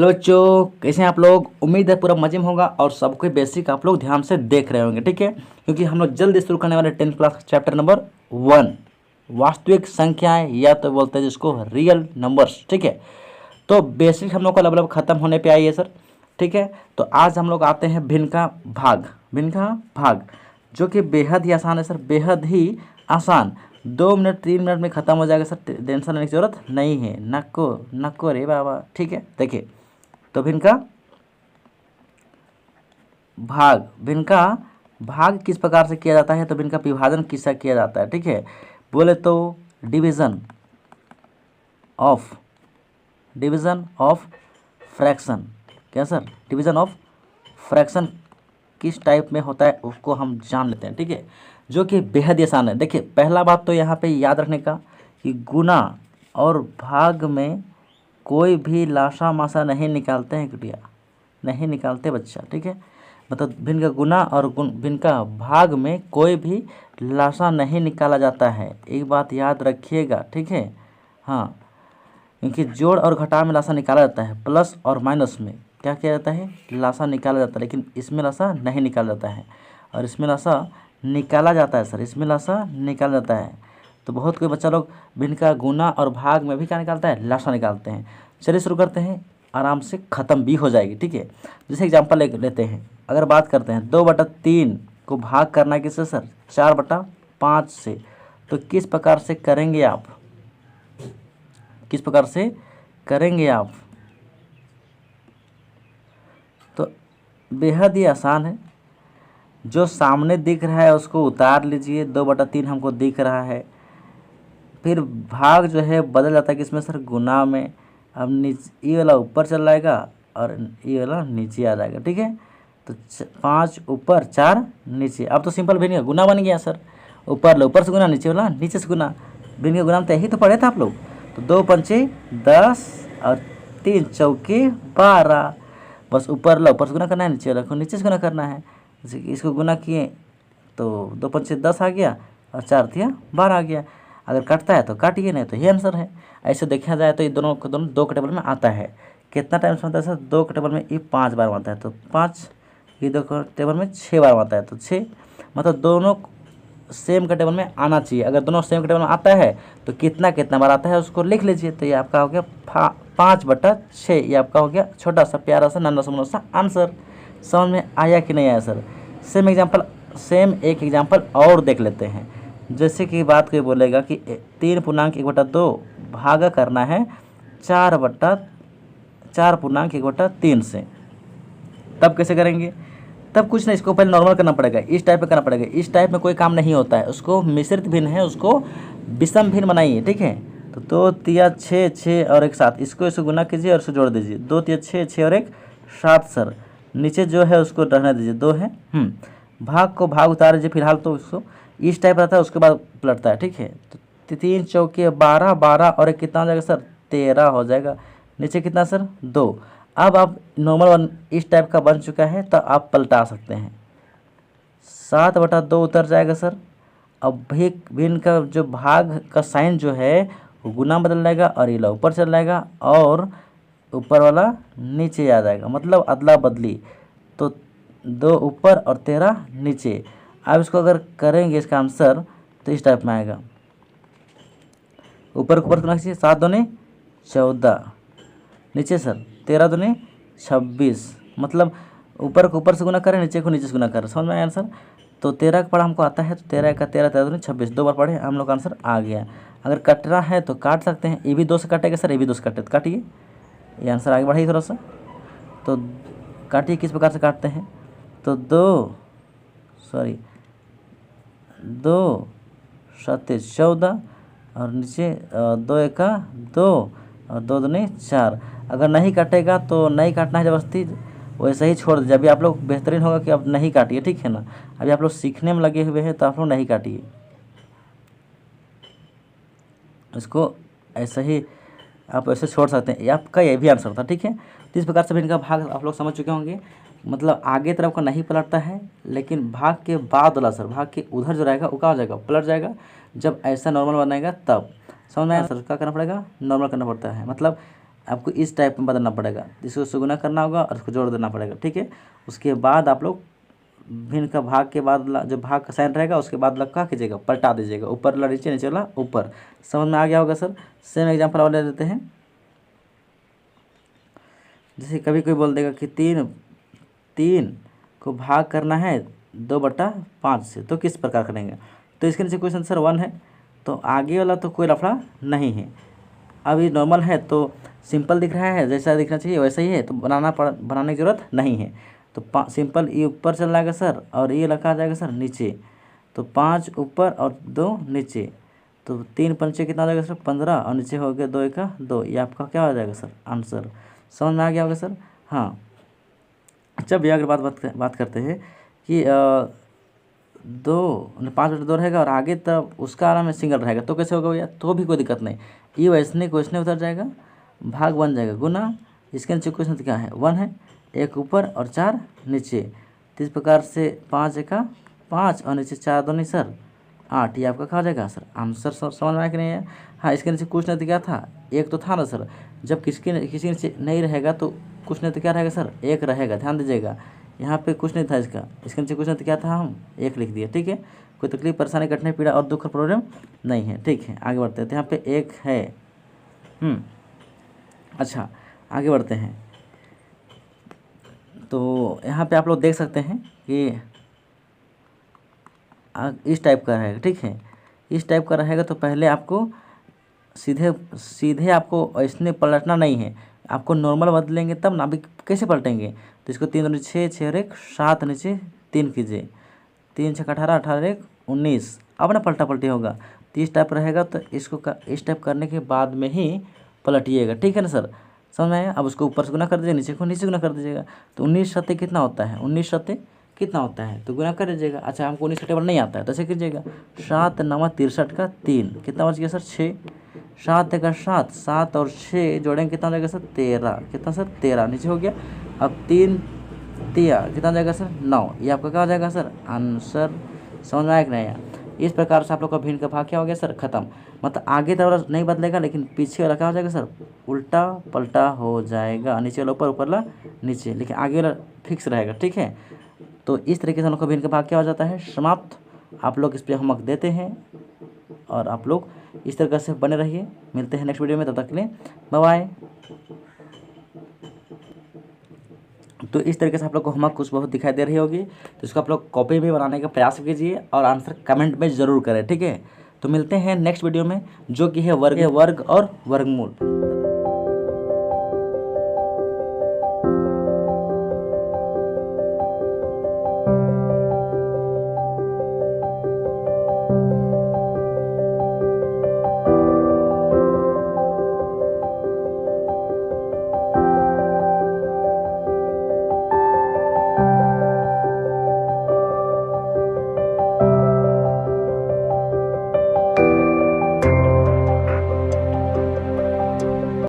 Hello बच्चों, कैसे हैं आप लोग। उम्मीद है पूरा मजे में होगा और सब कोई बेसिक आप लोग ध्यान से देख रहे होंगे, ठीक है। क्योंकि हम लोग जल्दी शुरू करने वाले 10th क्लास चैप्टर नंबर 1 वास्तविक संख्याएं, या तो बोलते हैं जिसको रियल नंबर्स, ठीक है। तो बेसिक हम लोग का लगभग खत्म होने पे आई है सर, ठीक है। तो आज हम लोग आते हैं भिन्न का भाग, जो कि बेहद ही आसान है सर, बेहद ही आसान। 2 मिनट 3 मिनट में ख़त्म हो जाएगा सर, टेंशन लेने की ज़रूरत नहीं है। नको रे बाबा, ठीक है। देखिए, तो भिन्न का भाग किस प्रकार से किया जाता है, तो भिन्न का विभाजन किससे किया जाता है, ठीक है। बोले तो डिवीज़न ऑफ फ्रैक्शन। क्या सर, डिवीज़न ऑफ फ्रैक्शन किस टाइप में होता है उसको हम जान लेते हैं, ठीक है। जो कि बेहद ही आसान है। देखिए, पहला बात तो यहाँ पे याद रखने का कि गुना और भाग में कोई भी लाशा मासा नहीं निकालते हैं कुटिया, नहीं निकालते बच्चा, ठीक है। मतलब भिन्न का गुना और भिन्न का भाग में कोई भी लाशा नहीं निकाला जाता है, एक बात याद रखिएगा, ठीक है। हाँ, क्योंकि जोड़ और घटाव में लाशा निकाला जाता है, प्लस और माइनस में क्या किया जाता है, लाशा निकाला जाता है। लेकिन इसमें लाशा नहीं निकाला जाता है, और इसमें लाशा निकाला जाता है सर, इसमें लाशा निकाला जाता है। तो बहुत कोई बच्चा लोग भिन्न का गुना और भाग में भी क्या निकालता है, लाशा निकालते हैं। चलिए शुरू करते हैं, आराम से ख़त्म भी हो जाएगी, ठीक है। जैसे एग्जांपल लेते हैं, अगर बात करते हैं 2/3 को भाग करना है किससे सर, 4/5 से। तो किस प्रकार से करेंगे आप, तो बेहद ही आसान है। जो सामने दिख रहा है उसको उतार लीजिए, 2/3 हमको दिख रहा है। फिर भाग जो है बदल जाता है किसमें सर, गुना में। अब नीचे ये वाला ऊपर चल जाएगा और ये वाला नीचे आ जाएगा, ठीक है। तो 5 ऊपर 4 नीचे। अब तो सिंपल भिन्न का गुना बन गया सर, ऊपर से गुना, नीचे वाला नीचे से गुना। भिन्न का गुना में तो यही तो पढ़े था आप लोग। तो 2×5 = 10 और 3×4 = 12। बस ऊपर से गुना करना है, नीचे वाला को नीचे से गुना करना है। जैसे कि इसको गुना किए तो 2×5 = 10 आ गया और 4×3 = 12 आ गया। अगर कटता है तो काटिए, नहीं तो ये आंसर है। ऐसे देखा जाए तो ये दोनों दो के टेबल में आता है। कितना टाइम से आता है सर, 2 के टेबल में ये 5 बार आता है, तो 5। ये 2 के टेबल में 6 बार आता है, तो 6। मतलब दोनों सेम के टेबल में आना चाहिए। अगर दोनों सेम के टेबल में आता है तो कितना बार आता है उसको लिख लीजिए। तो ये आपका हो गया 5/6। ये आपका हो गया छोटा सा प्यारा सा नन्हा सा आंसर। समझ में आया कि नहीं आया सर। सेम एक एग्जाम्पल और देख लेते हैं। जैसे कि बात कोई बोलेगा कि 3.1/2 भागा करना है 4/1/3 से, तब कैसे करेंगे। तब कुछ नहीं, इसको पहले नॉर्मल करना पड़ेगा, इस टाइप में करना पड़ेगा। इस टाइप में कोई काम नहीं होता है, उसको मिश्रित भिन्न है, उसको विषम भिन्न बनाइए, ठीक है। तो 2×3 = 6, 6 और 1 7। इसको गुना कीजिए और इसको जोड़ दीजिए। 2×3 = 6, 6 और 1 7 सर। नीचे जो है उसको रहने दीजिए, 2 है। भाग को भाग उतार दीजिए फिलहाल, तो उसको इस टाइप रहता है, उसके बाद पलटता है, ठीक है। तो 3×4 = 12, 12 और 1 कितना हो जाएगा सर, 13 हो जाएगा। नीचे कितना सर, 2। अब आप नॉर्मल वन इस टाइप का बन चुका है, तो आप पलटा सकते हैं। 7/2 उतर जाएगा सर। अब भिन्न का जो भाग का साइन जो है वो गुना बदल जाएगा, और ये ऊपर चल जाएगा और ऊपर वाला नीचे आ जाएगा, मतलब अदला बदली। तो 2 ऊपर और 13 नीचे। अब इसको अगर करेंगे इसका आंसर तो इस टाइप में आएगा। ऊपर को ऊपर गुना कीजिए, 7 दूनी 14, नीचे सर 13 दूनी 26। मतलब ऊपर को ऊपर से गुना करें, नीचे को नीचे से गुना करें। समझ में आया आंसर। तो 13 का पढ़ा हमको आता है, तो 13 का 13, 13 दूनी 26, 2 बार पढ़े, हम लोग का आंसर आ गया। अगर कटना है तो काट सकते हैं, ये भी 2 से कटेगा सर, ये भी 2 से कटे तो काटिए, ये आंसर आगे बढ़ाइए थोड़ा सा। तो काटिए, किस प्रकार से काटते हैं। तो 2 7 14 और नीचे 2 1 2 और 2 दूनी 4। अगर नहीं काटेगा तो नहीं काटना है ज़बरदस्ती, वैसे ही छोड़ दीजिए। अभी आप लोग बेहतरीन होगा कि आप नहीं काटिए, ठीक है ना। अभी आप लोग सीखने में लगे हुए हैं, तो आप लोग नहीं काटिए, इसको ऐसे ही आप ऐसे छोड़ सकते हैं। आपका ये भी आंसर था, ठीक है। तो इस प्रकार से भी इनका भाग आप लोग समझ चुके होंगे। मतलब आगे तरफ का नहीं पलटता है, लेकिन भाग के बाद वाला सर, भाग के उधर जो रहेगा वो क्या हो जाएगा, पलट जाएगा। जब ऐसा नॉर्मल बनेगा तब समझ में आया सर, क्या करना पड़ेगा, नॉर्मल करना पड़ता है। मतलब आपको इस टाइप में बदलना पड़ेगा, इसको गुना करना होगा और इसको जोड़ देना पड़ेगा, ठीक है। उसके बाद आप लोग भिन्न का भाग के बाद जो भाग का साइन रहेगा उसके बाद क्या कीजिएगा, पलटा दीजिएगा, ऊपर वाला नीचे, नीचे वाला ऊपर। समझ में आ गया होगा सर। सेम एग्जाम्पल और ले लेते हैं। जैसे कभी कोई बोल देगा कि 3 को भाग करना है 2/5 से, तो किस प्रकार करेंगे। तो इसके नीचे क्वेश्चन सर 1 है, तो आगे वाला तो कोई लफड़ा नहीं है। अब ये नॉर्मल है तो सिंपल दिख रहा है, जैसा दिखना चाहिए वैसा ही है, तो बनाने की ज़रूरत नहीं है। तो सिंपल ये ऊपर चल जाएगा सर, और ये रखा जाएगा सर नीचे। तो 5 ऊपर और 2 नीचे, तो 3 पंचे कितना हो जाएगा सर 15, और नीचे हो गया 2 का 2। ये आपका क्या हो जाएगा सर आंसर। समझ में आ गया होगा सर। हाँ, जब अगर बात करते हैं कि 5/2 रहेगा और आगे तरफ उसका आराम में सिंगल रहेगा, तो कैसे होगा भैया, तो भी कोई दिक्कत नहीं। ये वैसने क्वेश्चन उतर जाएगा, भाग बन जाएगा गुना। इसके नीचे क्वेश्चन क्या है 1 है, 1 ऊपर और 4 नीचे। तो इस प्रकार से 5 का 5 और नीचे 4 2 नहीं सर 8, ये आपका क्या हो जाएगा सर आंसर। समझ में आया कि नहीं है। हाँ, इसके नीचे कुछ नहीं तो क्या था, 1 तो था ना सर। जब किसी नीचे नहीं रहेगा तो कुछ नहीं तो क्या रहेगा सर 1 रहेगा, ध्यान दीजिएगा। यहाँ पे कुछ नहीं था इसके नीचे कुछ नहीं तो क्या था, हम 1 लिख दिए, ठीक है। कोई तकलीफ परेशानी कठिनाई पीड़ा और दुख प्रॉब्लम नहीं है, ठीक है। आगे बढ़ते हैं, तो यहाँ पे 1 है। अच्छा, आगे बढ़ते हैं। तो यहाँ पे आप लोग देख सकते हैं कि इस टाइप का रहेगा, ठीक है। इस टाइप का रहेगा तो पहले आपको सीधे आपको ऐसे पलटना नहीं है, आपको नॉर्मल बदलेंगे तब ना। अभी कैसे पलटेंगे, तो इसको 3 2 6 6 और 1 7 नीचे 3 कीजिए, 3 6 18 18 1 19। अब ना पलटा पलटी होगा, तो इस टाइप रहेगा। तो इसको इस टाइप करने के बाद में ही पलटिएगा, ठीक है ना सर। समझ में आया। अब उसको ऊपर से गुना कर दीजिएगा, नीचे को नीचे गुना कर दीजिएगा। तो 19 सत्ते कितना होता है, 19 सत्ते कितना होता है, तो गुना कर दीजिएगा। अच्छा, हमको 19 का टेबल नहीं आता है तो ऐसे कीजिएगा, 7 9 63 का 3 कितना बच गया सर 6। 7 का 7, 7 और 6 जोड़ेंगे कितना हो जाएगा सर 13, कितना सर 13 नीचे हो गया। अब 3 3 कितना हो जाएगा सर 9, ये आपका क्या हो जाएगा सर आंसर। समझ में आया कि नहीं आया। इस प्रकार से आप लोग का भिन्न का भाग क्या हो गया सर खत्म। मतलब आगे तरफ नहीं बदलेगा, लेकिन पीछे वाला क्या हो जाएगा सर उल्टा पलटा हो जाएगा, नीचे वाला ऊपर, ऊपर वाला नीचे, लेकिन आगे वाला फिक्स रहेगा, ठीक है। तो इस तरीके से हम लोग का भिन्न का भाग क्या हो जाता है समाप्त। आप लोग इस पर होमवर्क देते हैं और आप लोग इस तरीके से बने रहिए। मिलते हैं नेक्स्ट वीडियो में, तब तक के लिए बाय बाय। तो इस तरीके से आप लोग को होमवर्क कुछ बहुत दिखाई दे रही होगी, तो इसको आप लोग कॉपी में बनाने का प्रयास कीजिए और आंसर कमेंट में ज़रूर करें, ठीक है। तो मिलते हैं नेक्स्ट वीडियो में, जो कि है वर्ग और वर्गमूल।